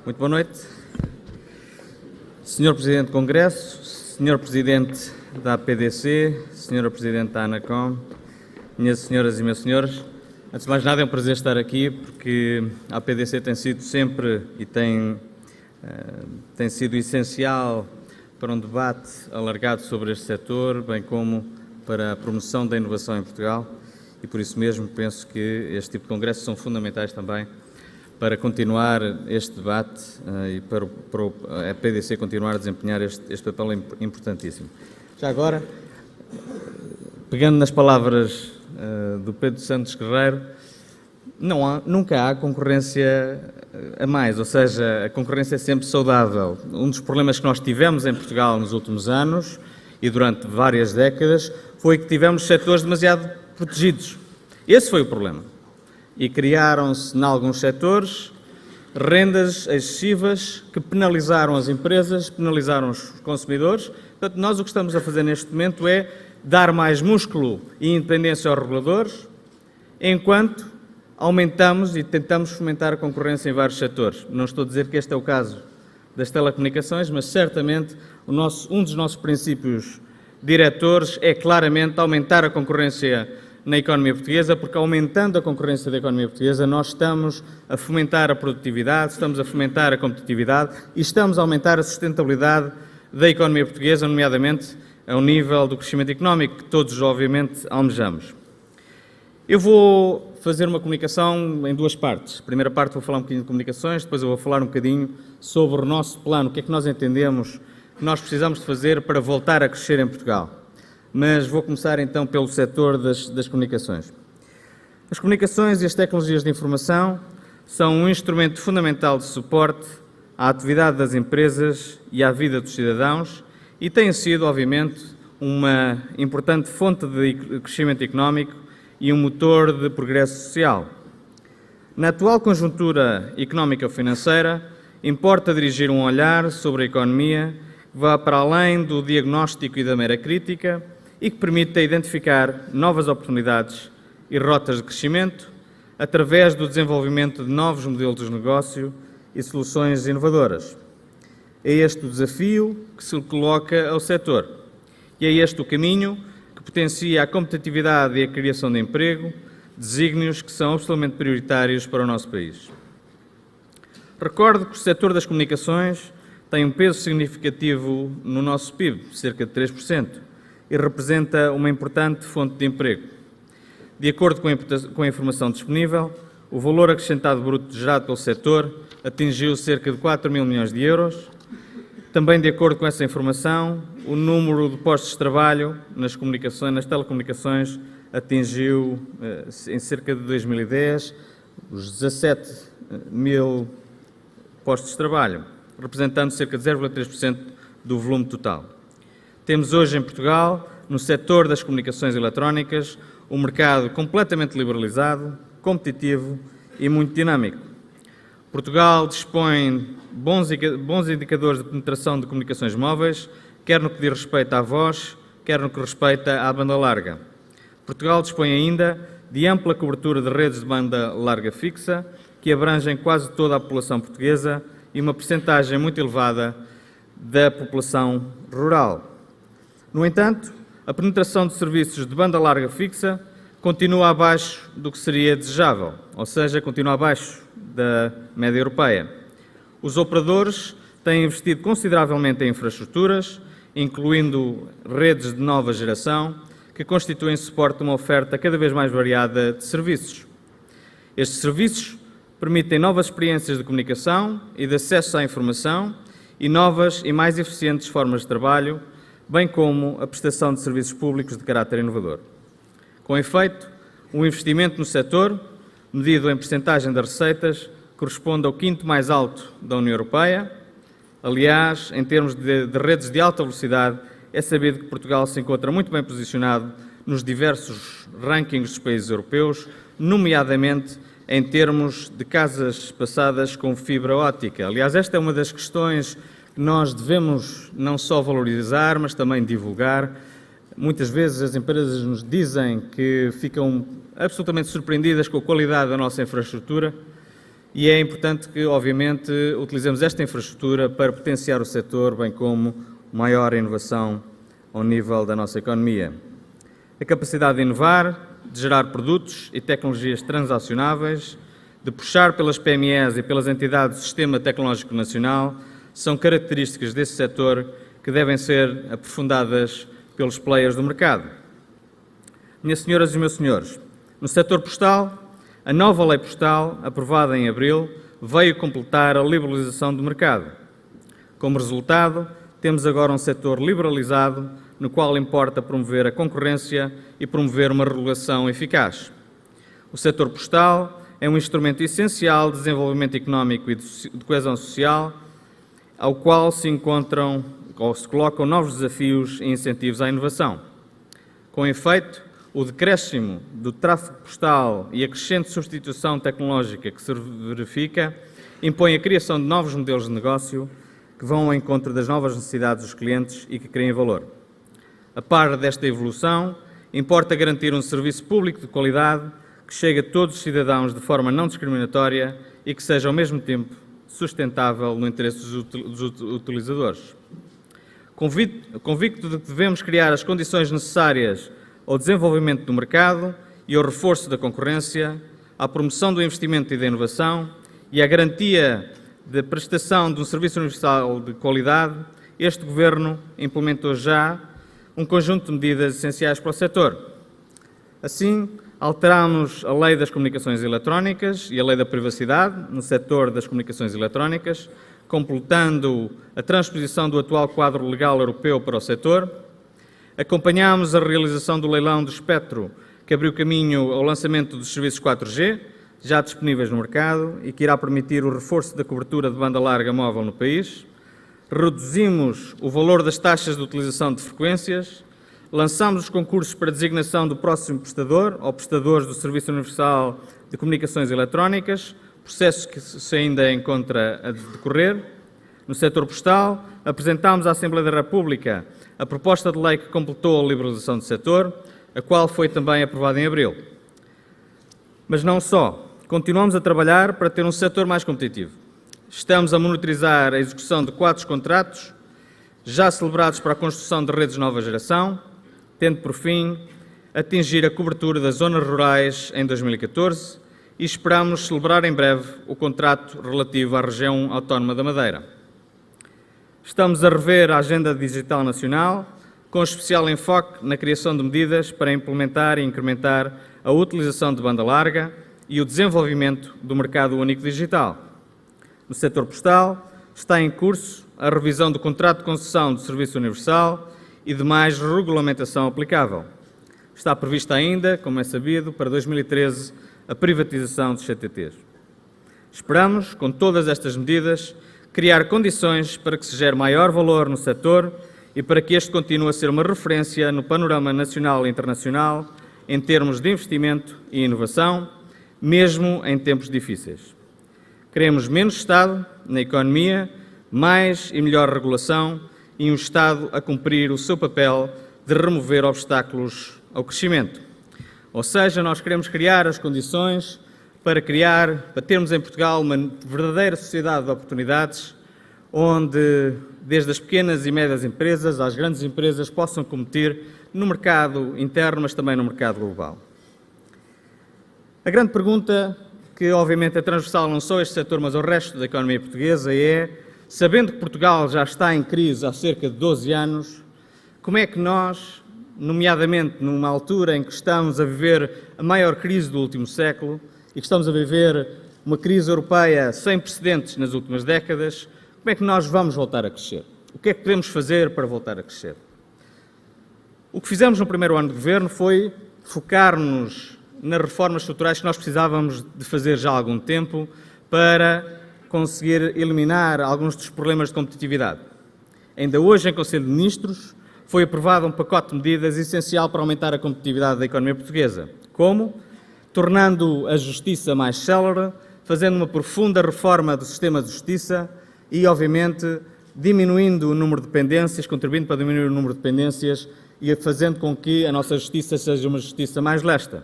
Muito boa noite. Senhor Presidente do Congresso, Senhor Presidente da APDC, Senhora Presidente da ANACOM, minhas senhoras e meus senhores, antes de mais nada é um prazer estar aqui porque a APDC tem sido sempre e tem sido essencial para um debate alargado sobre este setor, bem como para a promoção da inovação em Portugal e por isso mesmo penso que este tipo de congressos são fundamentais também para continuar este debate e para a APDC continuar a desempenhar este papel importantíssimo. Já agora, pegando nas palavras do Pedro Santos Guerreiro, nunca há concorrência a mais, ou seja, a concorrência é sempre saudável. Um dos problemas que nós tivemos em Portugal nos últimos anos e durante várias décadas foi que tivemos setores demasiado protegidos. Esse foi o problema. E criaram-se, em alguns setores, rendas excessivas que penalizaram as empresas, penalizaram os consumidores. Portanto, nós o que estamos a fazer neste momento é dar mais músculo e independência aos reguladores, enquanto aumentamos e tentamos fomentar a concorrência em vários setores. Não estou a dizer que este é o caso das telecomunicações, mas certamente um dos nossos princípios diretores é claramente aumentar a concorrência na economia portuguesa, porque aumentando a concorrência da economia portuguesa nós estamos a fomentar a produtividade, estamos a fomentar a competitividade e estamos a aumentar a sustentabilidade da economia portuguesa, nomeadamente ao nível do crescimento económico que todos, obviamente, almejamos. Eu vou fazer uma comunicação em duas partes. A primeira parte vou falar um bocadinho de comunicações, depois eu vou falar um bocadinho sobre o nosso plano, o que é que nós entendemos que nós precisamos de fazer para voltar a crescer em Portugal. Mas vou começar então pelo setor das comunicações. As comunicações e as tecnologias de informação são um instrumento fundamental de suporte à atividade das empresas e à vida dos cidadãos e têm sido, obviamente, uma importante fonte de crescimento económico e um motor de progresso social. Na atual conjuntura económica ou financeira, importa dirigir um olhar sobre a economia que vá para além do diagnóstico e da mera crítica e que permita identificar novas oportunidades e rotas de crescimento através do desenvolvimento de novos modelos de negócio e soluções inovadoras. É este o desafio que se coloca ao setor e é este o caminho que potencia a competitividade e a criação de emprego, desígnios que são absolutamente prioritários para o nosso país. Recordo que o setor das comunicações tem um peso significativo no nosso PIB, cerca de 3%, e representa uma importante fonte de emprego. De acordo com a informação disponível, o valor acrescentado bruto gerado pelo setor atingiu cerca de 4 mil milhões de euros. Também, de acordo com essa informação, o número de postos de trabalho nas telecomunicações, atingiu, em cerca de 2010, os 17 mil postos de trabalho, representando cerca de 0,3% do volume total. Temos hoje em Portugal, no setor das comunicações eletrónicas, um mercado completamente liberalizado, competitivo e muito dinâmico. Portugal dispõe de bons indicadores de penetração de comunicações móveis, quer no que diz respeito à voz, quer no que respeita à banda larga. Portugal dispõe ainda de ampla cobertura de redes de banda larga fixa, que abrangem quase toda a população portuguesa e uma percentagem muito elevada da população rural. No entanto, a penetração de serviços de banda larga fixa continua abaixo do que seria desejável, ou seja, continua abaixo da média europeia. Os operadores têm investido consideravelmente em infraestruturas, incluindo redes de nova geração, que constituem suporte de uma oferta cada vez mais variada de serviços. Estes serviços permitem novas experiências de comunicação e de acesso à informação e novas e mais eficientes formas de trabalho, bem como a prestação de serviços públicos de caráter inovador. Com efeito, o investimento no setor, medido em percentagem das receitas, corresponde ao quinto mais alto da União Europeia. Aliás, em termos de redes de alta velocidade, é sabido que Portugal se encontra muito bem posicionado nos diversos rankings dos países europeus, nomeadamente em termos de casas passadas com fibra óptica. Aliás, esta é uma das questões que nós devemos não só valorizar, mas também divulgar. Muitas vezes as empresas nos dizem que ficam absolutamente surpreendidas com a qualidade da nossa infraestrutura e é importante que, obviamente, utilizemos esta infraestrutura para potenciar o setor, bem como maior inovação ao nível da nossa economia. A capacidade de inovar, de gerar produtos e tecnologias transacionáveis, de puxar pelas PMEs e pelas entidades do Sistema Tecnológico Nacional, são características desse setor que devem ser aprofundadas pelos players do mercado. Minhas senhoras e meus senhores, no setor postal, a nova lei postal, aprovada em abril, veio completar a liberalização do mercado. Como resultado, temos agora um setor liberalizado, no qual importa promover a concorrência e promover uma regulação eficaz. O setor postal é um instrumento essencial de desenvolvimento económico e de coesão social, ao qual se encontram ou se colocam novos desafios e incentivos à inovação. Com efeito, o decréscimo do tráfego postal e a crescente substituição tecnológica que se verifica impõe a criação de novos modelos de negócio que vão ao encontro das novas necessidades dos clientes e que criem valor. A par desta evolução, importa garantir um serviço público de qualidade que chegue a todos os cidadãos de forma não discriminatória e que seja, ao mesmo tempo, sustentável no interesse dos utilizadores. Convicto de que devemos criar as condições necessárias ao desenvolvimento do mercado e ao reforço da concorrência, à promoção do investimento e da inovação e à garantia da prestação de um serviço universal de qualidade, este Governo implementou já um conjunto de medidas essenciais para o setor. Assim, alterámos a Lei das Comunicações Eletrónicas e a Lei da Privacidade no setor das comunicações eletrónicas, completando a transposição do atual quadro legal europeu para o setor. Acompanhámos a realização do leilão do espectro, que abriu caminho ao lançamento dos serviços 4G, já disponíveis no mercado e que irá permitir o reforço da cobertura de banda larga móvel no país. Reduzimos o valor das taxas de utilização de frequências, lançámos os concursos para designação do próximo prestador ou prestadores do Serviço Universal de Comunicações Eletrónicas, processo que se ainda encontra a decorrer. No setor postal, apresentámos à Assembleia da República a proposta de lei que completou a liberalização do setor, a qual foi também aprovada em abril. Mas não só. Continuamos a trabalhar para ter um setor mais competitivo. Estamos a monitorizar a execução de 4 contratos já celebrados para a construção de redes de nova geração, tendo por fim atingir a cobertura das zonas rurais em 2014 e esperamos celebrar em breve o contrato relativo à região autónoma da Madeira. Estamos a rever a Agenda Digital Nacional, com especial enfoque na criação de medidas para implementar e incrementar a utilização de banda larga e o desenvolvimento do mercado único digital. No setor postal, está em curso a revisão do contrato de concessão do Serviço Universal e de mais regulamentação aplicável. Está prevista ainda, como é sabido, para 2013, a privatização dos CTTs. Esperamos, com todas estas medidas, criar condições para que se gere maior valor no setor e para que este continue a ser uma referência no panorama nacional e internacional em termos de investimento e inovação, mesmo em tempos difíceis. Queremos menos Estado na economia, mais e melhor regulação e um Estado a cumprir o seu papel de remover obstáculos ao crescimento. Ou seja, nós queremos criar as condições para termos em Portugal uma verdadeira sociedade de oportunidades, onde desde as pequenas e médias empresas às grandes empresas possam competir no mercado interno, mas também no mercado global. A grande pergunta, que obviamente é transversal não só a este setor, mas ao resto da economia portuguesa, é, sabendo que Portugal já está em crise há cerca de 12 anos, como é que nós, nomeadamente numa altura em que estamos a viver a maior crise do último século e que estamos a viver uma crise europeia sem precedentes nas últimas décadas, como é que nós vamos voltar a crescer? O que é que podemos fazer para voltar a crescer? O que fizemos no primeiro ano de governo foi focar-nos nas reformas estruturais que nós precisávamos de fazer já há algum tempo para conseguir eliminar alguns dos problemas de competitividade. Ainda hoje, em Conselho de Ministros, foi aprovado um pacote de medidas essencial para aumentar a competitividade da economia portuguesa. Como? Tornando a justiça mais célere, fazendo uma profunda reforma do sistema de justiça e, obviamente, diminuindo o número de pendências, contribuindo para diminuir o número de pendências e fazendo com que a nossa justiça seja uma justiça mais lesta.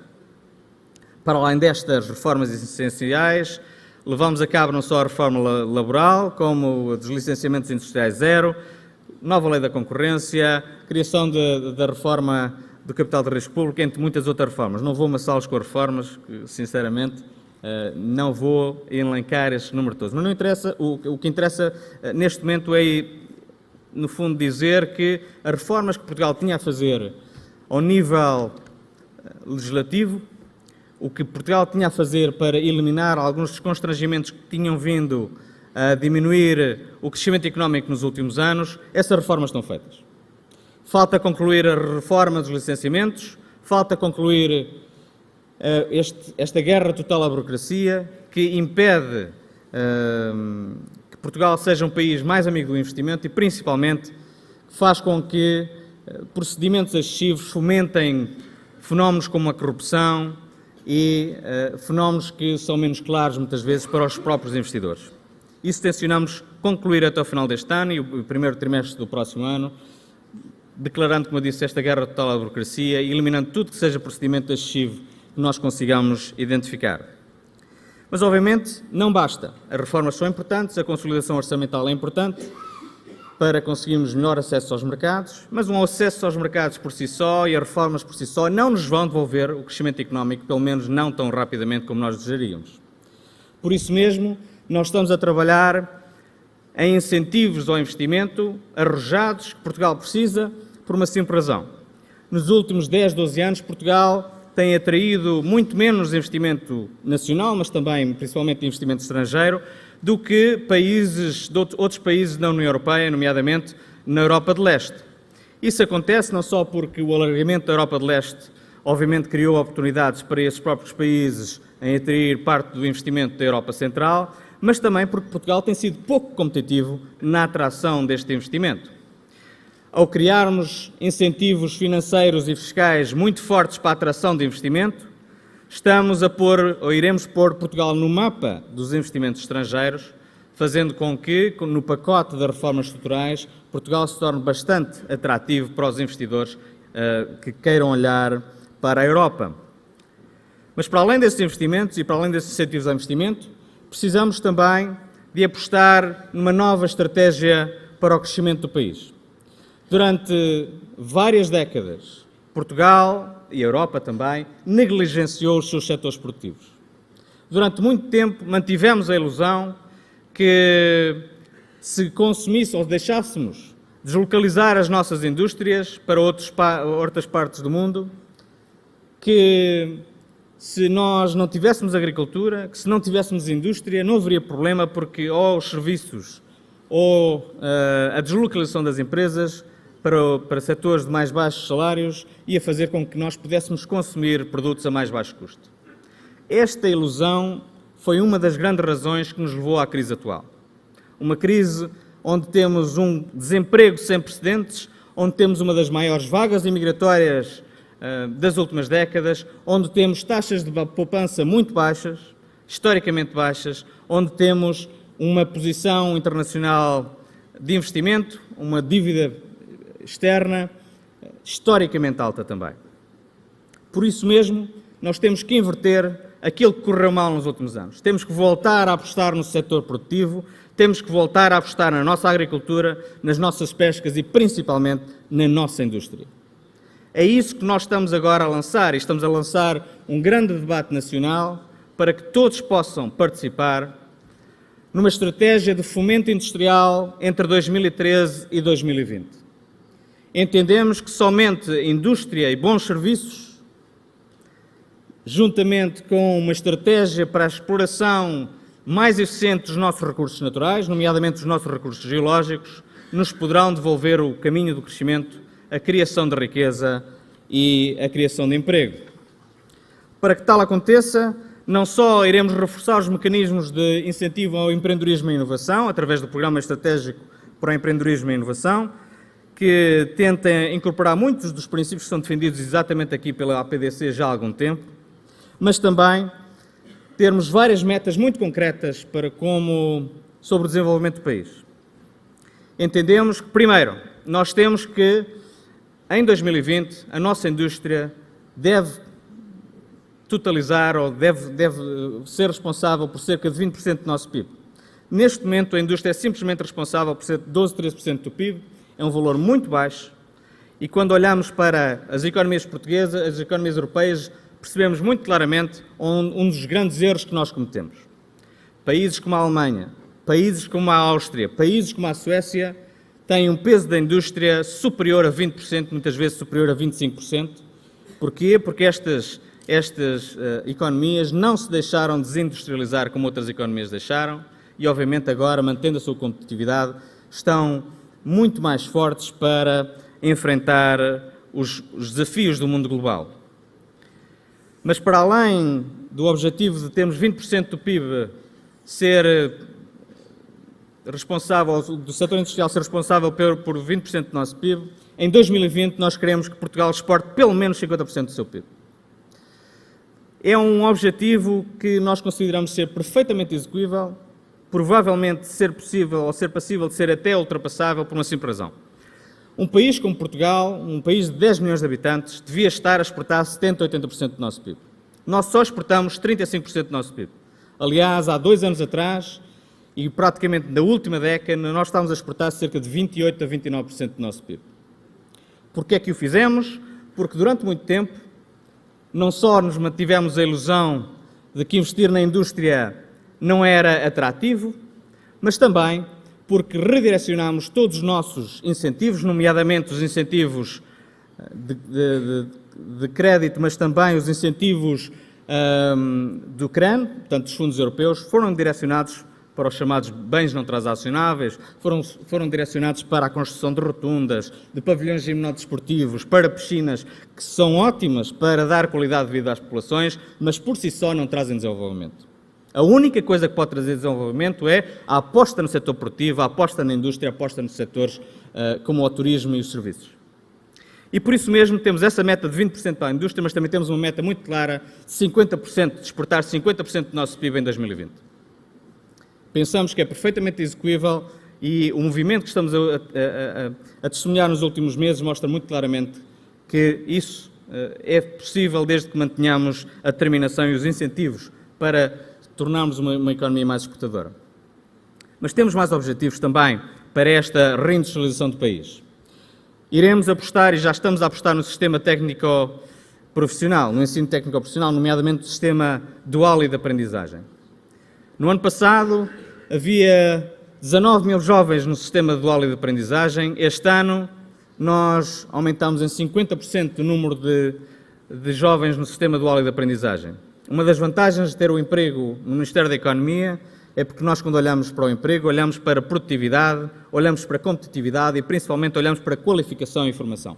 Para além destas reformas essenciais, Levamos a cabo não só a reforma laboral, como os licenciamentos industriais zero, nova lei da concorrência, criação da reforma do capital de risco público, entre muitas outras reformas. Não vou amassá-los com as reformas, que, sinceramente, não vou elencar este número todos. Mas não interessa, o que interessa neste momento é, no fundo, dizer que as reformas que Portugal tinha a fazer ao nível legislativo, o que Portugal tinha a fazer para eliminar alguns dos constrangimentos que tinham vindo a diminuir o crescimento económico nos últimos anos, essas reformas estão feitas. Falta concluir a reforma dos licenciamentos, falta concluir esta guerra total à burocracia, que impede que Portugal seja um país mais amigo do investimento e, principalmente, faz com que procedimentos excessivos fomentem fenómenos como a corrupção e fenómenos que são menos claros, muitas vezes, para os próprios investidores. Isso tencionamos concluir até o final deste ano e o primeiro trimestre do próximo ano, declarando, como eu disse, esta guerra total à burocracia e eliminando tudo que seja procedimento excessivo que nós consigamos identificar. Mas, obviamente, não basta. As reformas são importantes, a consolidação orçamental é importante para conseguirmos melhor acesso aos mercados, mas um acesso aos mercados por si só e as reformas por si só não nos vão devolver o crescimento económico, pelo menos não tão rapidamente como nós desejaríamos. Por isso mesmo, nós estamos a trabalhar em incentivos ao investimento arrojados que Portugal precisa por uma simples razão. Nos últimos 10, 12 anos, Portugal tem atraído muito menos investimento nacional, mas também, principalmente, investimento estrangeiro, do que outros países da União Europeia, nomeadamente na Europa de Leste. Isso acontece não só porque o alargamento da Europa de Leste, obviamente, criou oportunidades para esses próprios países em atrair parte do investimento da Europa Central, mas também porque Portugal tem sido pouco competitivo na atração deste investimento. Ao criarmos incentivos financeiros e fiscais muito fortes para a atração de investimento, estamos a pôr, ou iremos pôr Portugal no mapa dos investimentos estrangeiros, fazendo com que, no pacote das reformas estruturais, Portugal se torne bastante atrativo para os investidores que queiram olhar para a Europa. Mas para além desses investimentos e para além desses incentivos ao investimento, precisamos também de apostar numa nova estratégia para o crescimento do país. Durante várias décadas, Portugal e a Europa também negligenciou os seus setores produtivos. Durante muito tempo mantivemos a ilusão que se consumisse ou deixássemos deslocalizar as nossas indústrias para outras partes do mundo, que se nós não tivéssemos agricultura, que se não tivéssemos indústria, não haveria problema porque ou os serviços ou a deslocalização das empresas para setores de mais baixos salários ia fazer com que nós pudéssemos consumir produtos a mais baixo custo. Esta ilusão foi uma das grandes razões que nos levou à crise atual. Uma crise onde temos um desemprego sem precedentes, onde temos uma das maiores vagas imigratórias das últimas décadas, onde temos taxas de poupança muito baixas, historicamente baixas, onde temos uma posição internacional de investimento, uma dívida externa historicamente alta também. Por isso mesmo, nós temos que inverter aquilo que correu mal nos últimos anos. Temos que voltar a apostar no setor produtivo, temos que voltar a apostar na nossa agricultura, nas nossas pescas e principalmente na nossa indústria. É isso que nós estamos agora a lançar, e estamos a lançar um grande debate nacional para que todos possam participar numa estratégia de fomento industrial entre 2013 e 2020. Entendemos que somente indústria e bons serviços, juntamente com uma estratégia para a exploração mais eficiente dos nossos recursos naturais, nomeadamente dos nossos recursos geológicos, nos poderão devolver o caminho do crescimento, a criação de riqueza e a criação de emprego. Para que tal aconteça, não só iremos reforçar os mecanismos de incentivo ao empreendedorismo e inovação, através do Programa Estratégico para o Empreendedorismo e Inovação, que tenta incorporar muitos dos princípios que são defendidos exatamente aqui pela APDC já há algum tempo, mas também termos várias metas muito concretas sobre o desenvolvimento do país. Entendemos que, primeiro, nós temos que, em 2020, a nossa indústria deve totalizar ou deve ser responsável por cerca de 20% do nosso PIB. Neste momento, a indústria é simplesmente responsável por cerca de 12, 13% do PIB, é um valor muito baixo, e quando olhamos para as economias portuguesas, as economias europeias, percebemos muito claramente um dos grandes erros que nós cometemos. Países como a Alemanha, países como a Áustria, países como a Suécia, têm um peso da indústria superior a 20%, muitas vezes superior a 25%. Porquê? Porque estas economias não se deixaram desindustrializar como outras economias deixaram e, obviamente, agora, mantendo a sua competitividade, estão muito mais fortes para enfrentar os desafios do mundo global. Mas, para além do objetivo de termos 20% do PIB ser responsável, do setor industrial ser responsável por 20% do nosso PIB, em 2020 nós queremos que Portugal exporte pelo menos 50% do seu PIB. É um objetivo que nós consideramos ser perfeitamente execuível, provavelmente ser possível ou ser passível de ser até ultrapassável por uma simples razão. Um país como Portugal, um país de 10 milhões de habitantes, devia estar a exportar 70% a 80% do nosso PIB. Nós só exportamos 35% do nosso PIB. Aliás, há 2 anos atrás, e praticamente na última década, nós estávamos a exportar cerca de 28% a 29% do nosso PIB. Porquê é que o fizemos? Porque durante muito tempo, não só nos mantivemos a ilusão de que investir na indústria não era atrativo, mas também porque redirecionámos todos os nossos incentivos, nomeadamente os incentivos de crédito, mas também os incentivos do CRAN, portanto dos fundos europeus, foram direcionados para os chamados bens não transacionáveis, foram direcionados para a construção de rotundas, de pavilhões gimnodesportivos, para piscinas, que são ótimas para dar qualidade de vida às populações, mas por si só não trazem desenvolvimento. A única coisa que pode trazer desenvolvimento é a aposta no setor produtivo, a aposta na indústria, a aposta nos setores como o turismo e os serviços. E por isso mesmo temos essa meta de 20% para a indústria, mas também temos uma meta muito clara de 50%, de exportar 50% do nosso PIB em 2020. Pensamos que é perfeitamente execuível e o movimento que estamos a testemunhar nos últimos meses mostra muito claramente que isso é possível desde que mantenhamos a determinação e os incentivos para tornarmos uma economia mais exportadora. Mas temos mais objetivos também para esta reindustrialização do país. Iremos apostar, e já estamos a apostar, no sistema técnico-profissional, no ensino técnico-profissional, nomeadamente no sistema dual e de aprendizagem. No ano passado, havia 19 mil jovens no sistema dual e de aprendizagem. Este ano, nós aumentamos em 50% o número de jovens no sistema dual e de aprendizagem. Uma das vantagens de ter o emprego no Ministério da Economia é porque nós, quando olhamos para o emprego, olhamos para a produtividade, olhamos para a competitividade e, principalmente, olhamos para a qualificação e formação.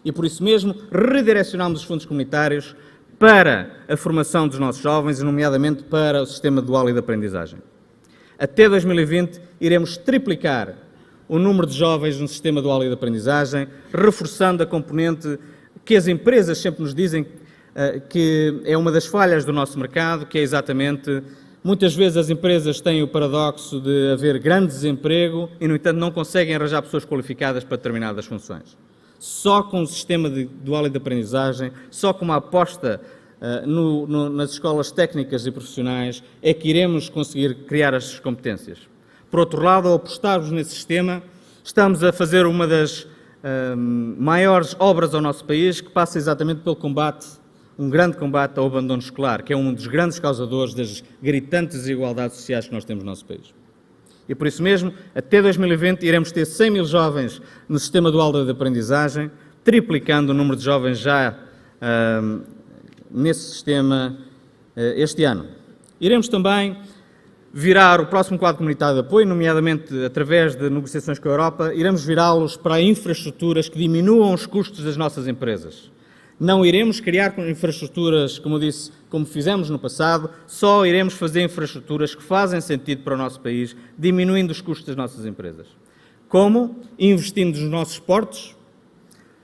E, por isso mesmo, redirecionamos os fundos comunitários para a formação dos nossos jovens, nomeadamente para o sistema dual e de aprendizagem. Até 2020, iremos triplicar o número de jovens no sistema dual e de aprendizagem, reforçando a componente que as empresas sempre nos dizem que é uma das falhas do nosso mercado, que é exatamente, muitas vezes as empresas têm o paradoxo de haver grande desemprego e, no entanto, não conseguem arranjar pessoas qualificadas para determinadas funções. Só com o sistema dual e de aprendizagem, só com uma aposta nas escolas técnicas e profissionais, é que iremos conseguir criar estas competências. Por outro lado, ao apostarmos nesse sistema, estamos a fazer uma das maiores obras ao nosso país, que passa exatamente pelo combate, um grande combate ao abandono escolar, que é um dos grandes causadores das gritantes desigualdades sociais que nós temos no nosso país. E por isso mesmo, até 2020, iremos ter 100 mil jovens no sistema dual de aprendizagem, triplicando o número de jovens já nesse sistema este ano. Iremos também virar o próximo quadro comunitário de apoio, nomeadamente através de negociações com a Europa, iremos virá-los para infraestruturas que diminuam os custos das nossas empresas. Não iremos criar infraestruturas, como eu disse, como fizemos no passado, só iremos fazer infraestruturas que fazem sentido para o nosso país, diminuindo os custos das nossas empresas. Como? Investindo nos nossos portos,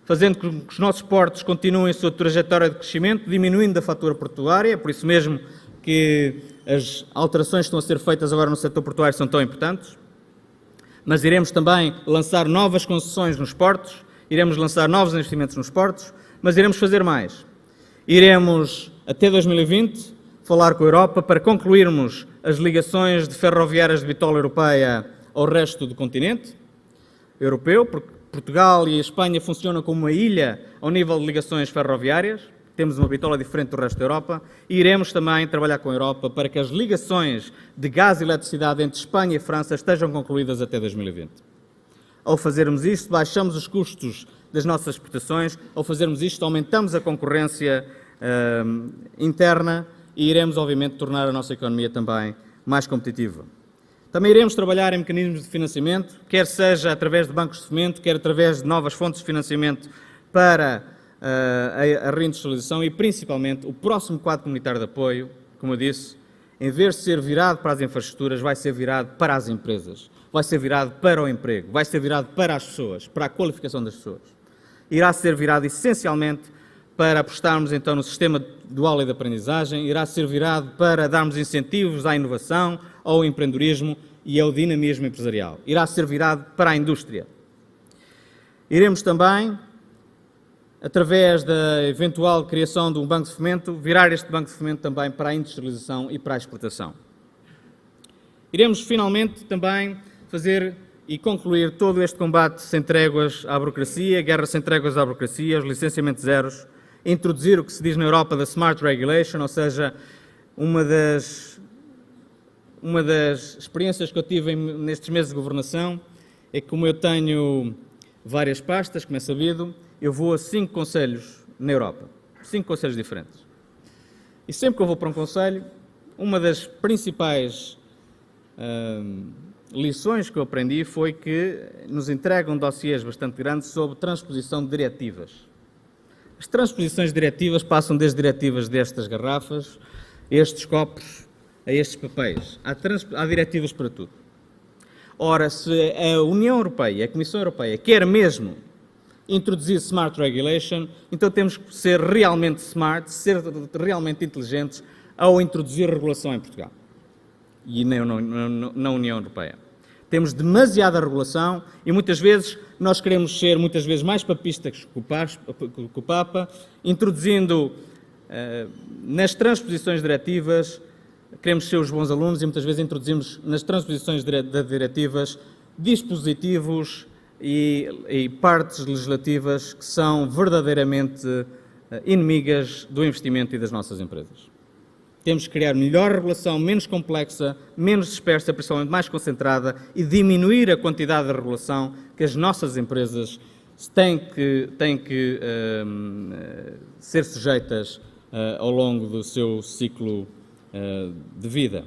fazendo com que os nossos portos continuem a sua trajetória de crescimento, diminuindo a fatura portuária, por isso mesmo que as alterações que estão a ser feitas agora no setor portuário são tão importantes. Mas iremos também lançar novas concessões nos portos, iremos lançar novos investimentos nos portos, mas iremos fazer mais. Iremos até 2020, falar com a Europa para concluirmos as ligações de ferroviárias de bitola europeia ao resto do continente europeu, porque Portugal e a Espanha funcionam como uma ilha ao nível de ligações ferroviárias, temos uma bitola diferente do resto da Europa, e iremos também trabalhar com a Europa para que as ligações de gás e eletricidade entre Espanha e França estejam concluídas até 2020. Ao fazermos isto, baixamos os custos das nossas exportações, ao fazermos isto, aumentamos a concorrência interna e iremos, obviamente, tornar a nossa economia também mais competitiva. Também iremos trabalhar em mecanismos de financiamento, quer seja através de bancos de fomento, quer através de novas fontes de financiamento para a reindustrialização e, principalmente, o próximo quadro comunitário de apoio, como eu disse, em vez de ser virado para as infraestruturas, vai ser virado para as empresas, vai ser virado para o emprego, vai ser virado para as pessoas, para a qualificação das pessoas. Irá ser virado essencialmente para apostarmos então no sistema dual e de aprendizagem, irá ser virado para darmos incentivos à inovação, ao empreendedorismo e ao dinamismo empresarial. Irá ser virado para a indústria. Iremos também, através da eventual criação de um banco de fomento, virar este banco de fomento também para a industrialização e para a exportação. Iremos finalmente também fazer e concluir todo este combate sem tréguas à burocracia, guerra sem tréguas à burocracia, os licenciamentos zeros, introduzir o que se diz na Europa da Smart Regulation, ou seja, uma das experiências que eu tive nestes meses de governação é que, como eu tenho várias pastas, como é sabido, eu vou a 5 conselhos na Europa, 5 conselhos diferentes. E sempre que eu vou para um conselho, uma das principais lições que eu aprendi foi que nos entregam dossiês bastante grandes sobre transposição de diretivas. As transposições de diretivas passam desde diretivas destas garrafas, a estes copos, a estes papéis. Há diretivas para tudo. Ora, se a União Europeia, a Comissão Europeia, quer mesmo introduzir Smart Regulation, então temos que ser realmente smart, ser realmente inteligentes ao introduzir regulação em Portugal e na União Europeia. Temos demasiada regulação e muitas vezes nós queremos ser mais papistas que o Papa, introduzindo nas transposições diretivas, queremos ser os bons alunos e muitas vezes introduzimos nas transposições das diretivas dispositivos e partes legislativas que são verdadeiramente inimigas do investimento e das nossas empresas. Temos que criar melhor regulação, menos complexa, menos dispersa, principalmente mais concentrada e diminuir a quantidade de regulação que as nossas empresas têm que ser sujeitas ao longo do seu ciclo de vida.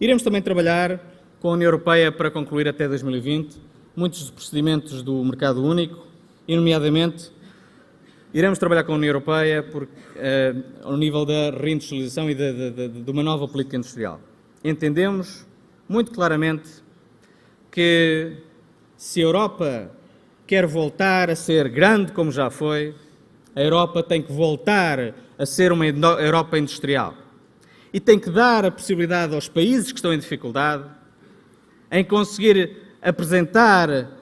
Iremos também trabalhar com a União Europeia para concluir até 2020 muitos dos procedimentos do mercado único e, nomeadamente, iremos trabalhar com a União Europeia ao nível da reindustrialização e de uma nova política industrial. Entendemos muito claramente que se a Europa quer voltar a ser grande como já foi, a Europa tem que voltar a ser uma Europa industrial e tem que dar a possibilidade aos países que estão em dificuldade em conseguir apresentar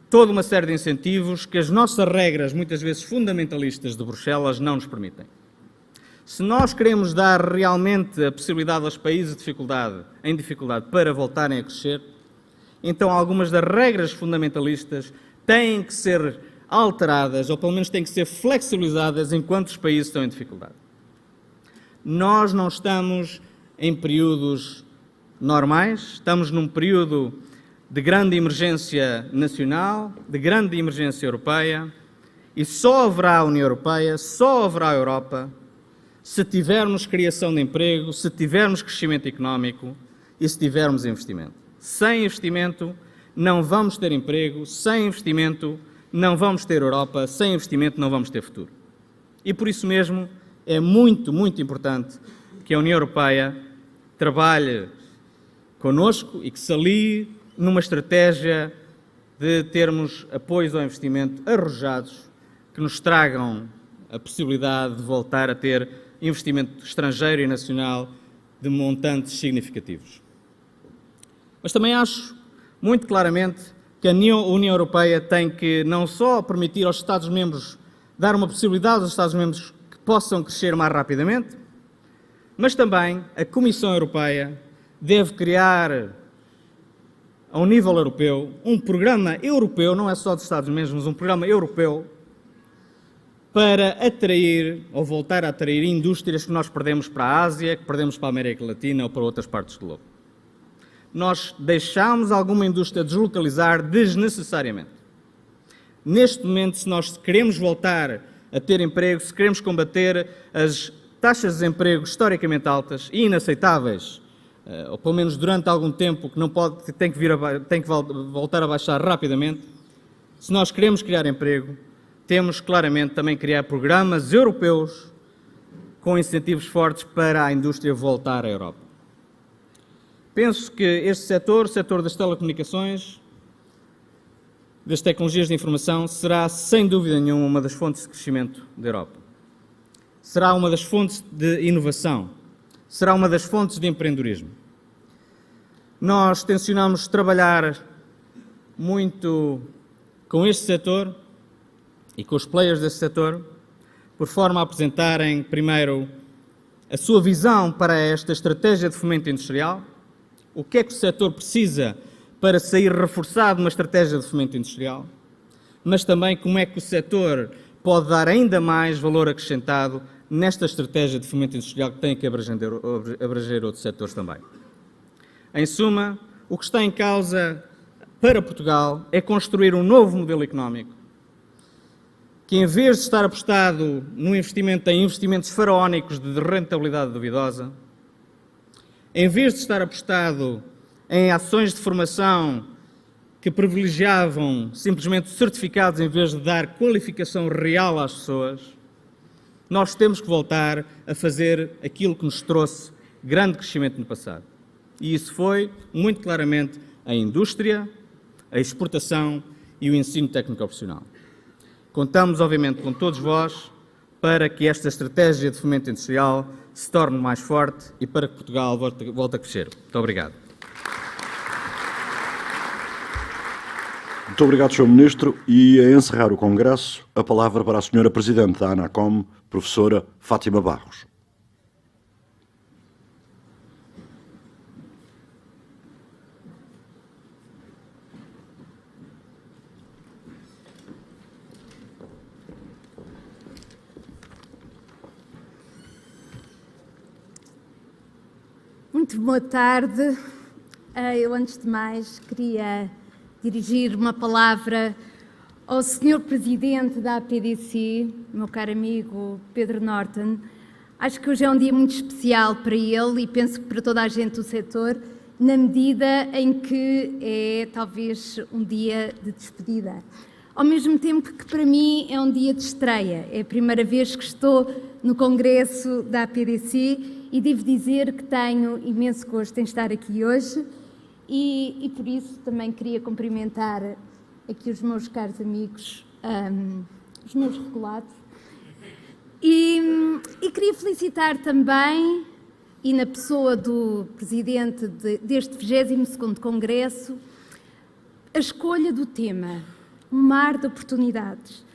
toda uma série de incentivos que as nossas regras, muitas vezes fundamentalistas de Bruxelas, não nos permitem. Se nós queremos dar realmente a possibilidade aos países em dificuldade para voltarem a crescer, então algumas das regras fundamentalistas têm que ser alteradas, ou pelo menos têm que ser flexibilizadas enquanto os países estão em dificuldade. Nós não estamos em períodos normais, estamos num período de grande emergência nacional, de grande emergência europeia, e só haverá a União Europeia, só haverá a Europa, se tivermos criação de emprego, se tivermos crescimento económico e se tivermos investimento. Sem investimento não vamos ter emprego, sem investimento não vamos ter Europa, sem investimento não vamos ter futuro. E por isso mesmo é muito, muito importante que a União Europeia trabalhe connosco e que se alie numa estratégia de termos apoios ao investimento arrojados que nos tragam a possibilidade de voltar a ter investimento estrangeiro e nacional de montantes significativos. Mas também acho muito claramente que a União Europeia tem que não só permitir aos Estados-membros, dar uma possibilidade aos Estados-membros que possam crescer mais rapidamente, Mas também a Comissão Europeia deve criar, ao nível europeu, um programa europeu, não é só dos Estados membros, mas um programa europeu, para atrair ou voltar a atrair indústrias que nós perdemos para a Ásia, que perdemos para a América Latina ou para outras partes do globo. Nós deixamos alguma indústria deslocalizar desnecessariamente. Neste momento, se nós queremos voltar a ter emprego, se queremos combater as taxas de desemprego historicamente altas e inaceitáveis, ou pelo menos durante algum tempo, que tem que voltar a baixar rapidamente, se nós queremos criar emprego, temos claramente também criar programas europeus com incentivos fortes para a indústria voltar à Europa. Penso que este setor, o setor das telecomunicações, das tecnologias de informação, será sem dúvida nenhuma uma das fontes de crescimento da Europa. Será uma das fontes de inovação, será uma das fontes de empreendedorismo. Nós tencionamos trabalhar muito com este setor e com os players deste setor, por forma a apresentarem, primeiro, a sua visão para esta estratégia de fomento industrial, o que é que o setor precisa para sair reforçado numa estratégia de fomento industrial, mas também como é que o setor pode dar ainda mais valor acrescentado nesta estratégia de fomento industrial que tem que abranger outros setores também. Em suma, o que está em causa para Portugal é construir um novo modelo económico que, em vez de estar apostado no investimento em investimentos faraónicos de rentabilidade duvidosa, em vez de estar apostado em ações de formação que privilegiavam simplesmente certificados em vez de dar qualificação real às pessoas, nós temos que voltar a fazer aquilo que nos trouxe grande crescimento no passado. E isso foi, muito claramente, a indústria, a exportação e o ensino técnico-profissional. Contamos, obviamente, com todos vós para que esta estratégia de fomento industrial se torne mais forte e para que Portugal volte a crescer. Muito obrigado. Muito obrigado, Sr. Ministro. E a encerrar o Congresso, a palavra para a Sra. Presidente da ANACOM, Professora Fátima Barros. Muito boa tarde. Eu, antes de mais, queria dirigir uma palavra ao Sr. Presidente da APDC, meu caro amigo Pedro Norton. Acho que hoje é um dia muito especial para ele e penso que para toda a gente do setor, na medida em que é talvez um dia de despedida. Ao mesmo tempo que para mim é um dia de estreia. É a primeira vez que estou no Congresso da APDC e devo dizer que tenho imenso gosto em estar aqui hoje e por isso também queria cumprimentar aqui os meus caros amigos, os meus regulados, e queria felicitar também, e na pessoa do Presidente deste 22º Congresso, a escolha do tema, um mar de oportunidades.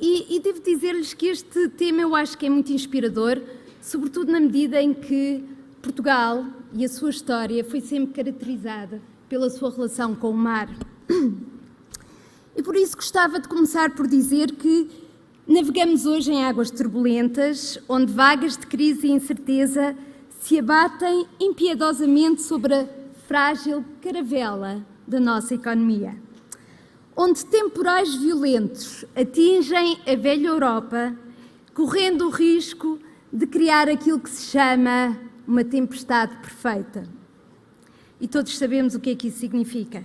E devo dizer-lhes que este tema eu acho que é muito inspirador, sobretudo na medida em que Portugal e a sua história foi sempre caracterizada pela sua relação com o mar. E por isso gostava de começar por dizer que navegamos hoje em águas turbulentas, onde vagas de crise e incerteza se abatem impiedosamente sobre a frágil caravela da nossa economia. Onde temporais violentos atingem a velha Europa, correndo o risco de criar aquilo que se chama uma tempestade perfeita. E todos sabemos o que é que isso significa.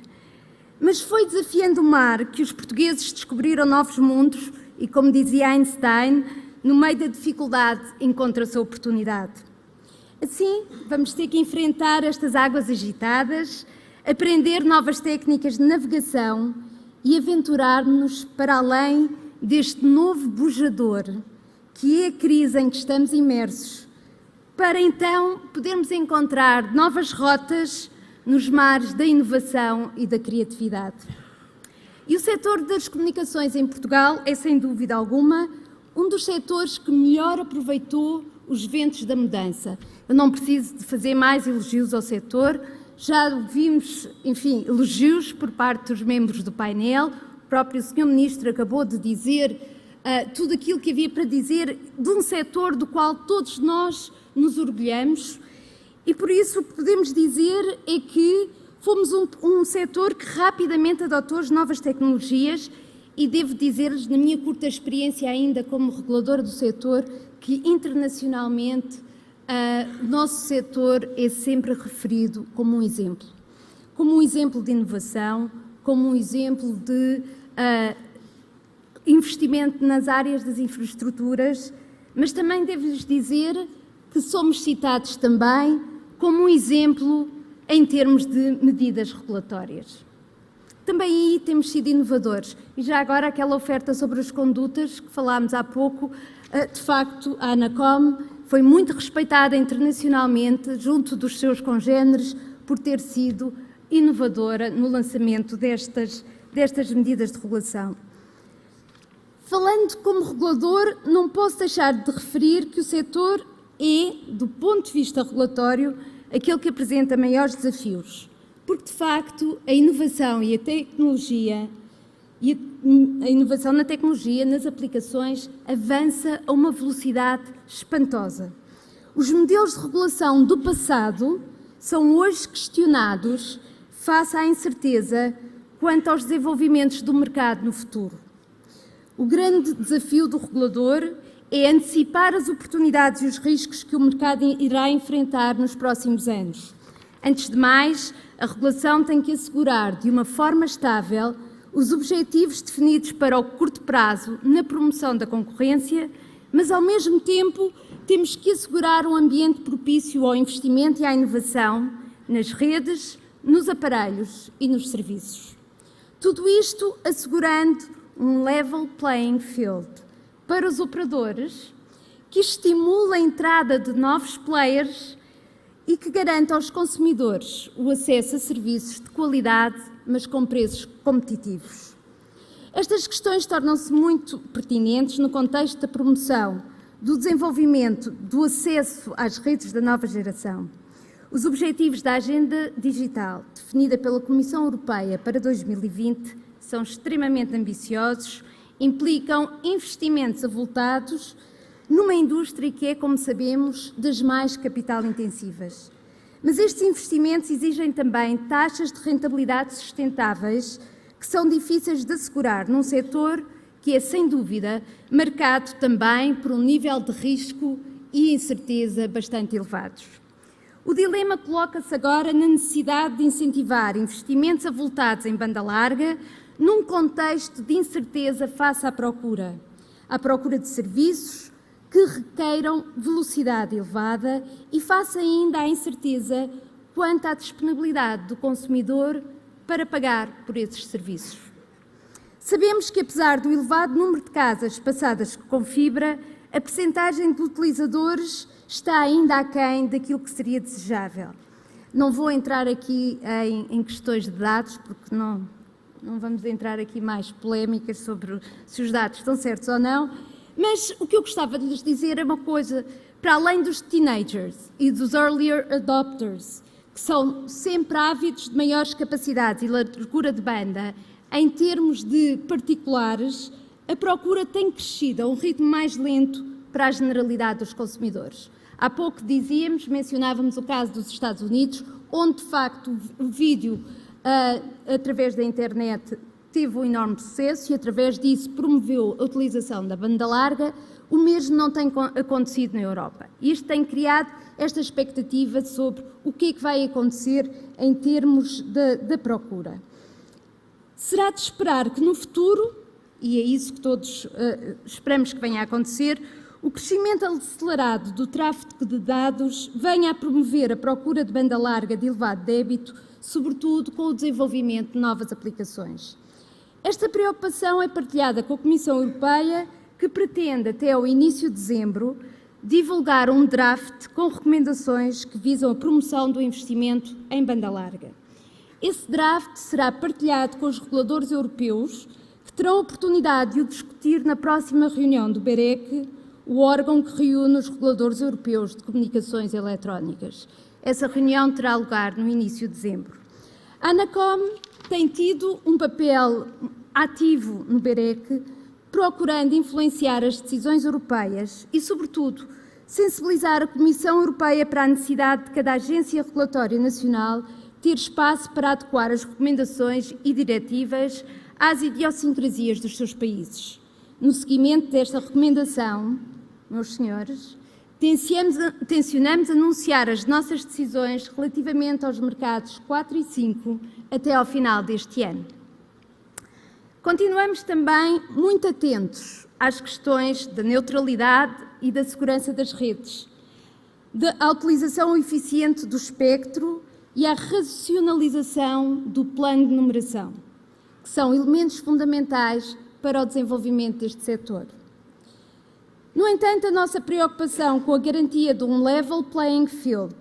Mas foi desafiando o mar que os portugueses descobriram novos mundos e, como dizia Einstein, no meio da dificuldade encontra-se a oportunidade. Assim, vamos ter que enfrentar estas águas agitadas, aprender novas técnicas de navegação e aventurar-nos para além deste novo bujador, que é a crise em que estamos imersos, para então podermos encontrar novas rotas nos mares da inovação e da criatividade. E o setor das comunicações em Portugal é, sem dúvida alguma, um dos setores que melhor aproveitou os ventos da mudança. Eu não preciso de fazer mais elogios ao setor, já vimos, enfim, elogios por parte dos membros do painel, o próprio Sr. Ministro acabou de dizer tudo aquilo que havia para dizer de um setor do qual todos nós nos orgulhamos, e por isso o que podemos dizer é que fomos um setor que rapidamente adotou as novas tecnologias, e devo dizer-lhes, na minha curta experiência ainda como reguladora do setor, que internacionalmente o nosso setor é sempre referido como um exemplo de inovação, como um exemplo de investimento nas áreas das infraestruturas, mas também devo-lhes dizer que somos citados também como um exemplo em termos de medidas regulatórias. Também aí temos sido inovadores. E já agora aquela oferta sobre as condutas que falámos há pouco, de facto a ANACOM foi muito respeitada internacionalmente junto dos seus congêneres por ter sido inovadora no lançamento destas medidas de regulação. Falando como regulador, não posso deixar de referir que o setor é, do ponto de vista regulatório, aquele que apresenta maiores desafios, porque de facto a inovação e a tecnologia, a inovação na tecnologia, nas aplicações, avança a uma velocidade espantosa. Os modelos de regulação do passado são hoje questionados face à incerteza quanto aos desenvolvimentos do mercado no futuro. O grande desafio do regulador é antecipar as oportunidades e os riscos que o mercado irá enfrentar nos próximos anos. Antes de mais, a regulação tem que assegurar, de uma forma estável, os objetivos definidos para o curto prazo na promoção da concorrência, mas, ao mesmo tempo, temos que assegurar um ambiente propício ao investimento e à inovação nas redes, nos aparelhos e nos serviços. Tudo isto assegurando um level playing field para os operadores, que estimula a entrada de novos players e que garanta aos consumidores o acesso a serviços de qualidade, mas com preços competitivos. Estas questões tornam-se muito pertinentes no contexto da promoção, do desenvolvimento, do acesso às redes da nova geração. Os objetivos da Agenda Digital, definida pela Comissão Europeia para 2020, são extremamente ambiciosos, implicam investimentos avultados numa indústria que é, como sabemos, das mais capital-intensivas. Mas estes investimentos exigem também taxas de rentabilidade sustentáveis que são difíceis de assegurar num setor que é, sem dúvida, marcado também por um nível de risco e incerteza bastante elevados. O dilema coloca-se agora na necessidade de incentivar investimentos avultados em banda larga num contexto de incerteza face à procura de serviços que requeiram velocidade elevada e face ainda à incerteza quanto à disponibilidade do consumidor para pagar por esses serviços. Sabemos que, apesar do elevado número de casas passadas com fibra, a percentagem de utilizadores está ainda aquém daquilo que seria desejável. Não vou entrar aqui em questões de dados, porque não vamos entrar aqui mais polémicas sobre se os dados estão certos ou não, mas o que eu gostava de lhes dizer é uma coisa, para além dos teenagers e dos earlier adopters, que são sempre ávidos de maiores capacidades e largura de banda, em termos de particulares, a procura tem crescido a um ritmo mais lento para a generalidade dos consumidores. Há pouco mencionávamos o caso dos Estados Unidos, onde de facto o vídeo através da internet teve um enorme sucesso e através disso promoveu a utilização da banda larga. O mesmo não tem acontecido na Europa. Isto tem criado esta expectativa sobre o que é que vai acontecer em termos da procura. Será de esperar que no futuro, e é isso que todos esperamos que venha a acontecer, o crescimento acelerado do tráfego de dados venha a promover a procura de banda larga de elevado débito, sobretudo com o desenvolvimento de novas aplicações. Esta preocupação é partilhada com a Comissão Europeia, que pretende, até ao início de dezembro, divulgar um draft com recomendações que visam a promoção do investimento em banda larga. Esse draft será partilhado com os reguladores europeus, que terão a oportunidade de o discutir na próxima reunião do BEREC, o órgão que reúne os reguladores europeus de comunicações eletrónicas. Essa reunião terá lugar no início de dezembro. A ANACOM tem tido um papel ativo no BEREC, procurando influenciar as decisões europeias e, sobretudo, sensibilizar a Comissão Europeia para a necessidade de cada agência regulatória nacional ter espaço para adequar as recomendações e diretivas às idiosincrasias dos seus países. No seguimento desta recomendação, meus senhores, tencionamos anunciar as nossas decisões relativamente aos mercados 4 e 5 até ao final deste ano. Continuamos também muito atentos às questões da neutralidade e da segurança das redes, da utilização eficiente do espectro e à racionalização do plano de numeração, que são elementos fundamentais para o desenvolvimento deste setor. No entanto, a nossa preocupação com a garantia de um level playing field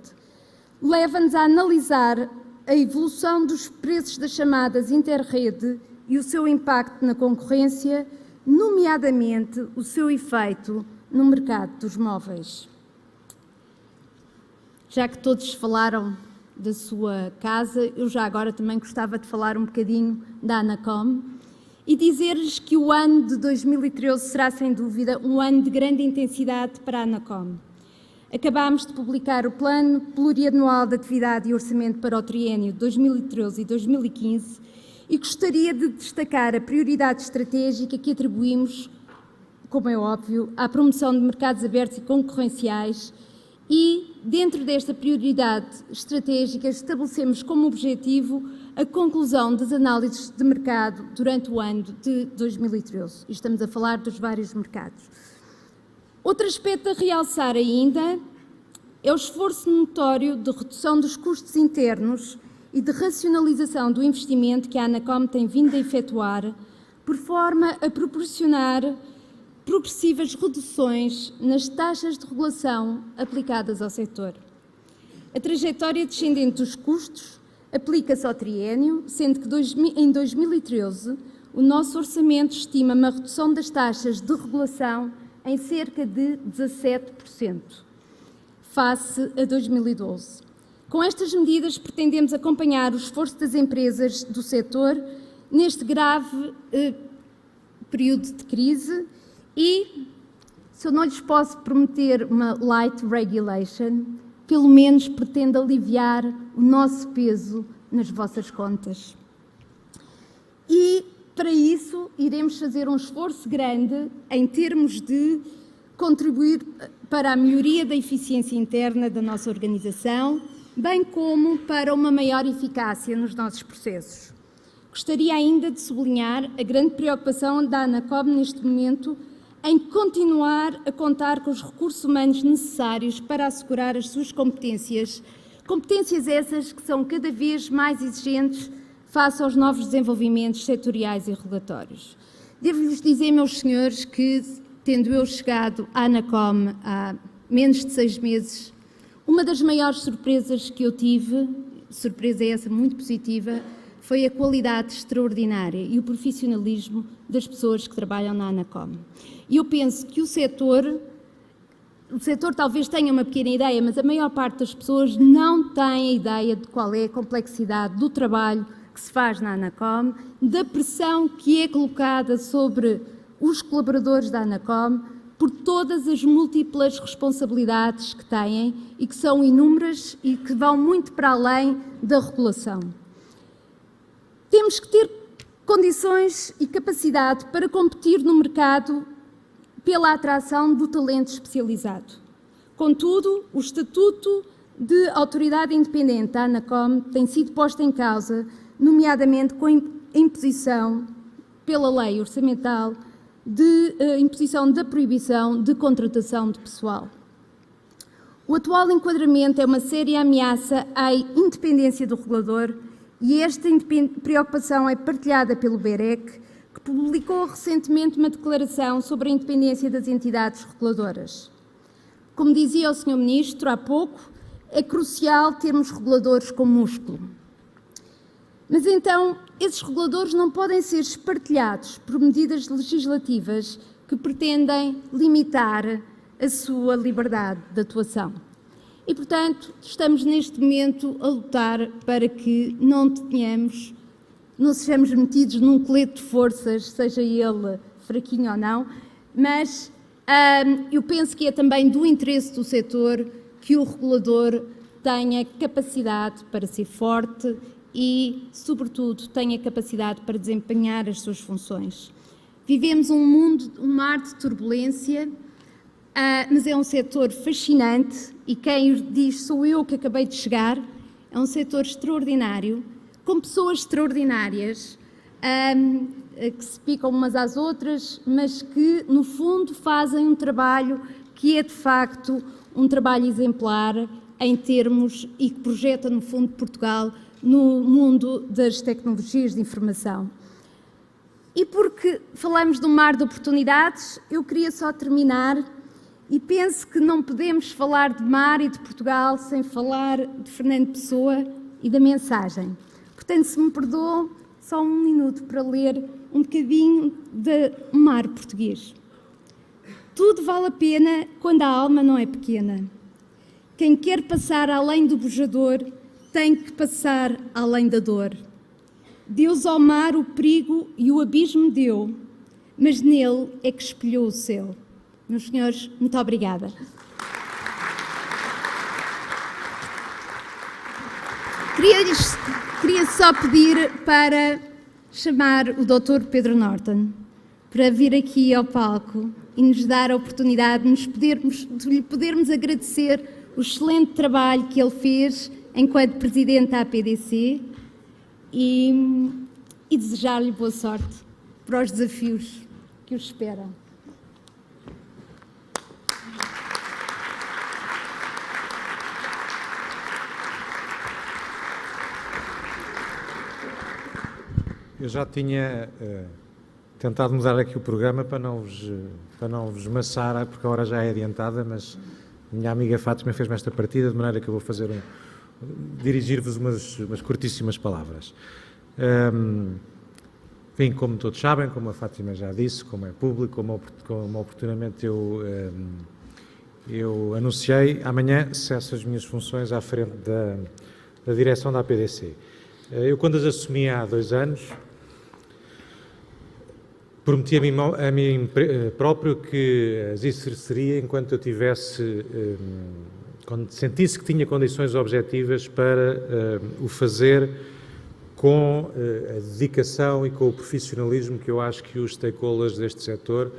leva-nos a analisar a evolução dos preços das chamadas interrede e o seu impacto na concorrência, nomeadamente o seu efeito no mercado dos móveis. Já que todos falaram da sua casa, eu já agora também gostava de falar um bocadinho da ANACOM e dizer-lhes que o ano de 2013 será, sem dúvida, um ano de grande intensidade para a ANACOM. Acabámos de publicar o Plano Plurianual de Atividade e Orçamento para o triênio 2013 e 2015 e gostaria de destacar a prioridade estratégica que atribuímos, como é óbvio, à promoção de mercados abertos e concorrenciais e, dentro desta prioridade estratégica, estabelecemos como objetivo a conclusão das análises de mercado durante o ano de 2013. E estamos a falar dos vários mercados. Outro aspecto a realçar ainda é o esforço notório de redução dos custos internos e de racionalização do investimento que a ANACOM tem vindo a efetuar, por forma a proporcionar progressivas reduções nas taxas de regulação aplicadas ao setor. A trajetória descendente dos custos aplica-se ao triênio, sendo que em 2013 o nosso orçamento estima uma redução das taxas de regulação em cerca de 17%, face a 2012. Com estas medidas pretendemos acompanhar o esforço das empresas do setor neste grave período de crise e, se eu não lhes posso prometer uma light regulation, pelo menos pretendo aliviar o nosso peso nas vossas contas. E, para isso, iremos fazer um esforço grande em termos de contribuir para a melhoria da eficiência interna da nossa organização, bem como para uma maior eficácia nos nossos processos. Gostaria ainda de sublinhar a grande preocupação da ANACOM neste momento em continuar a contar com os recursos humanos necessários para assegurar as suas competências essas que são cada vez mais exigentes face aos novos desenvolvimentos setoriais e regulatórios. Devo-lhes dizer, meus senhores, que, tendo eu chegado à ANACOM há menos de 6 meses, uma das maiores surpresas que eu tive, surpresa essa muito positiva, foi a qualidade extraordinária e o profissionalismo das pessoas que trabalham na ANACOM. E eu penso que o setor talvez tenha uma pequena ideia, mas a maior parte das pessoas não tem a ideia de qual é a complexidade do trabalho que se faz na ANACOM, da pressão que é colocada sobre os colaboradores da ANACOM, por todas as múltiplas responsabilidades que têm e que são inúmeras e que vão muito para além da regulação. Temos que ter condições e capacidade para competir no mercado pela atração do talento especializado. Contudo, o Estatuto de Autoridade Independente da ANACOM tem sido posto em causa, nomeadamente com a imposição pela lei orçamental de imposição da proibição de contratação de pessoal. O atual enquadramento é uma séria ameaça à independência do regulador e esta preocupação é partilhada pelo BEREC, que publicou recentemente uma declaração sobre a independência das entidades reguladoras. Como dizia o Sr. Ministro há pouco, é crucial termos reguladores com músculo. Mas então, esses reguladores não podem ser espartilhados por medidas legislativas que pretendem limitar a sua liberdade de atuação. E, portanto, estamos neste momento a lutar para que não sejamos metidos num colete de forças, seja ele fraquinho ou não, mas eu penso que é também do interesse do setor que o regulador tenha capacidade para ser forte e, sobretudo, tenha capacidade para desempenhar as suas funções. Vivemos um mar de turbulência, mas é um setor fascinante e quem diz sou eu que acabei de chegar, é um setor extraordinário, com pessoas extraordinárias, que se picam umas às outras, mas que, no fundo, fazem um trabalho que é, de facto, um trabalho exemplar em termos e que projeta, no fundo, Portugal no mundo das tecnologias de informação. E porque falamos de um mar de oportunidades, eu queria só terminar e penso que não podemos falar de mar e de Portugal sem falar de Fernando Pessoa e da mensagem. Portanto, se me perdoam, só um minuto para ler um bocadinho de mar português. Tudo vale a pena quando a alma não é pequena. Quem quer passar além do bujador tem que passar além da dor. Deus ao mar o perigo e o abismo deu, mas nele é que espelhou o céu. Meus senhores, muito obrigada. Queria só pedir para chamar o Dr. Pedro Norton para vir aqui ao palco e nos dar a oportunidade de lhe podermos agradecer o excelente trabalho que ele fez enquanto Presidente da APDC e desejar-lhe boa sorte para os desafios que os esperam. Eu já tinha tentado mudar aqui o programa para não vos maçar, porque a hora já é adiantada, mas a minha amiga Fátima fez-me esta partida, de maneira que eu vou dirigir-vos umas curtíssimas palavras. Enfim, como todos sabem, como a Fátima já disse, como é público, como oportunamente eu anunciei, amanhã cesso as minhas funções à frente da direção da APDC. Eu, quando as assumi há 2 anos, prometi a mim próprio que as exerceria enquanto eu tivesse, quando sentisse que tinha condições objetivas para o fazer com a dedicação e com o profissionalismo que eu acho que os stakeholders deste setor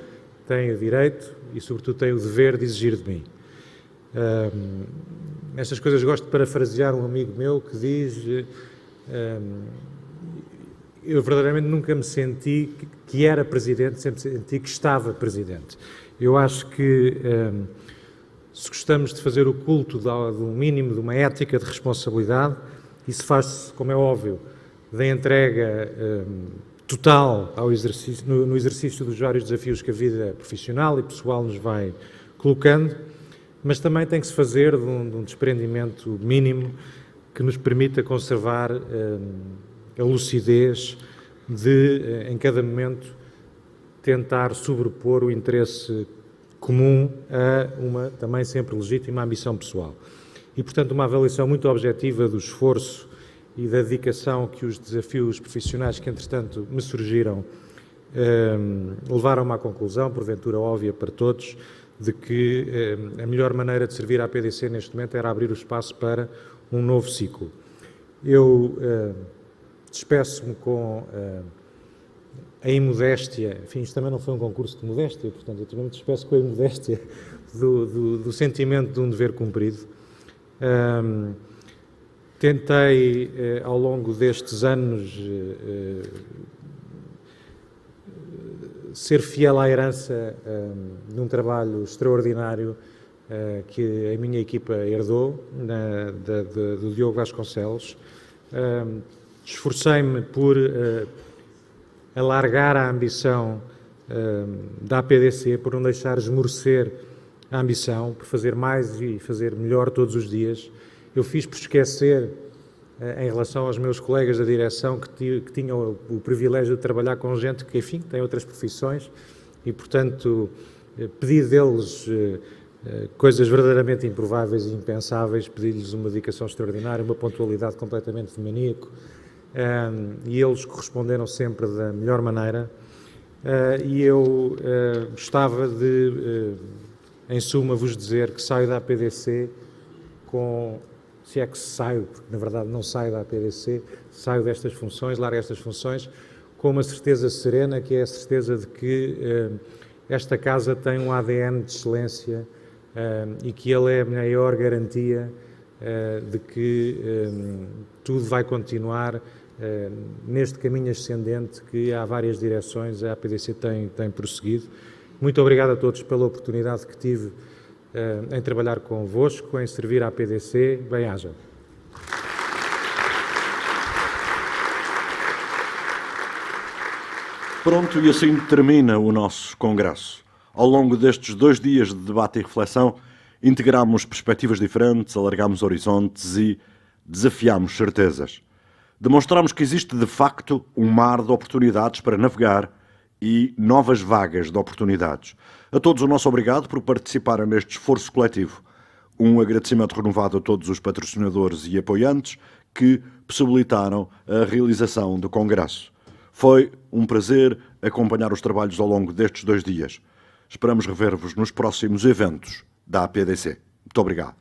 têm o direito e, sobretudo, têm o dever de exigir de mim. Estas coisas gosto de parafrasear um amigo meu que diz... eu verdadeiramente nunca me senti que era presidente, sempre senti que estava presidente. Eu acho que se gostamos de fazer o culto de um mínimo de uma ética de responsabilidade, isso faz-se, como é óbvio, da entrega total ao exercício, no exercício dos vários desafios que a vida profissional e pessoal nos vai colocando, mas também tem que se fazer de um desprendimento mínimo que nos permita conservar a lucidez de, em cada momento, tentar sobrepor o interesse comum a uma também sempre legítima ambição pessoal. E, portanto, uma avaliação muito objetiva do esforço e da dedicação que os desafios profissionais que, entretanto, me surgiram levaram-me à conclusão, porventura óbvia para todos, de que a melhor maneira de servir à APDC neste momento era abrir o espaço para um novo ciclo. Eu despeço-me com a imodéstia, enfim, isto também não foi um concurso de modéstia, portanto, eu também me despeço com a imodéstia do sentimento de um dever cumprido. Tentei, ao longo destes anos, ser fiel à herança de um trabalho extraordinário que a minha equipa herdou, do Diogo Vasconcelos. Esforcei-me por alargar a ambição da APDC, por não deixar esmorecer a ambição, por fazer mais e fazer melhor todos os dias. Eu fiz por esquecer, em relação aos meus colegas da direção, que tinham o privilégio de trabalhar com gente que, enfim, tem outras profissões e, portanto, pedi deles coisas verdadeiramente improváveis e impensáveis, pedi-lhes uma dedicação extraordinária, uma pontualidade completamente de maníaco, e eles corresponderam sempre da melhor maneira, e eu gostava de, em suma, vos dizer que saio da APDC com, se é que saio, porque na verdade não saio da APDC, saio destas funções, largo estas funções, com uma certeza serena, que é a certeza de que esta casa tem um ADN de excelência e que ele é a maior garantia de que tudo vai continuar neste caminho ascendente que há várias direções a APDC tem prosseguido. Muito obrigado a todos pela oportunidade que tive em trabalhar convosco, em servir à APDC. Bem-haja. Pronto, e assim termina o nosso congresso. Ao longo destes 2 dias de debate e reflexão, integramos perspectivas diferentes, alargamos horizontes e desafiamos certezas. Demonstramos que existe, de facto, um mar de oportunidades para navegar e novas vagas de oportunidades. A todos o nosso obrigado por participarem neste esforço coletivo. Um agradecimento renovado a todos os patrocinadores e apoiantes que possibilitaram a realização do congresso. Foi um prazer acompanhar os trabalhos ao longo destes 2 dias. Esperamos rever-vos nos próximos eventos da APDC. Muito obrigado.